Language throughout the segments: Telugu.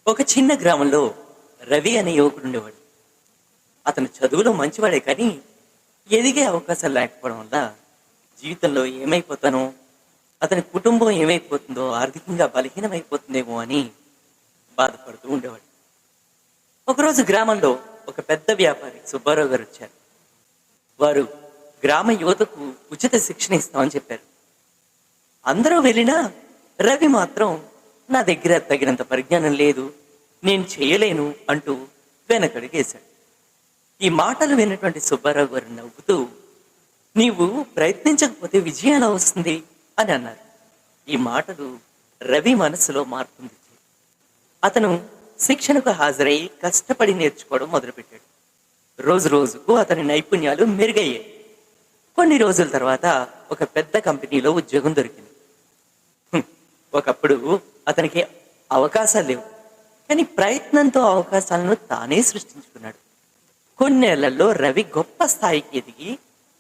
ఒక చిన్న గ్రామంలో రవి అనే యువకుడు ఉండేవాడు. అతను చదువులో మంచివాడే కానీ ఎదిగే అవకాశాలు లేకపోవడం వల్ల జీవితంలో ఏమైపోతానో, అతని కుటుంబం ఏమైపోతుందో, ఆర్థికంగా బలహీనమైపోతుందేమో అని బాధపడుతూ ఉండేవాడు. ఒకరోజు గ్రామంలో ఒక పెద్ద వ్యాపారి సుబ్బారావు గారు వచ్చారు. వారు గ్రామ యువతకు ఉచిత శిక్షణ ఇస్తామని చెప్పారు. అందరూ వెళ్ళినా రవి మాత్రం నా దగ్గర తగినంత పరిజ్ఞానం లేదు, నేను చేయలేను అంటూ వెనకడుగేశాడు. ఈ మాటలు విన్నటువంటి సుబ్బారావు గారు నవ్వుతూ, నీవు ప్రయత్నించకపోతే విజయం ఎలా వస్తుంది అని అన్నారు. ఈ మాటలు రవి మనసులో మార్పుంది. అతను శిక్షణకు హాజరై కష్టపడి నేర్చుకోవడం మొదలుపెట్టాడు. రోజు రోజుకు అతని నైపుణ్యాలు మెరుగయ్యాయి. కొన్ని రోజుల తర్వాత ఒక పెద్ద కంపెనీలో ఉద్యోగం దొరికింది. ఒకప్పుడు అతనికి అవకాశాలు లేవు, కానీ ప్రయత్నంతో అవకాశాలను తానే సృష్టించుకున్నాడు. కొన్నేళ్లలో రవి గొప్ప స్థాయికి ఎదిగి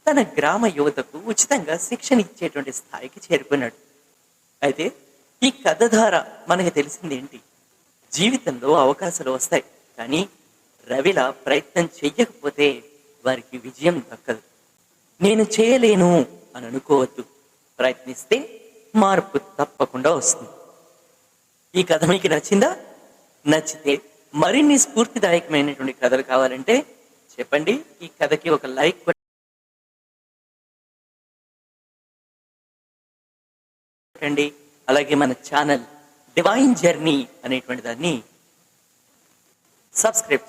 తన గ్రామ యువతకు ఉచితంగా శిక్షణ ఇచ్చేటువంటి స్థాయికి చేరుకున్నాడు. అయితే ఈ కథ ద్వారా మనకు తెలిసింది ఏంటి? జీవితంలో అవకాశాలు వస్తాయి, కానీ రవిలా ప్రయత్నం చెయ్యకపోతే వారికి విజయం దక్కదు. నేను చేయలేను అని అనుకోవద్దు, ప్రయత్నిస్తే మార్పు తప్పకుండా వస్తుంది. ఈ కథ మీకు నచ్చిందా? నచ్చితే మరిన్ని స్ఫూర్తిదాయకమైనటువంటి కథలు కావాలంటే చెప్పండి. ఈ కథకి ఒక లైక్ కొట్టండి. అలాగే మన ఛానల్ డివైన్ జర్నీ అనేటువంటి దాన్ని సబ్స్క్రైబ్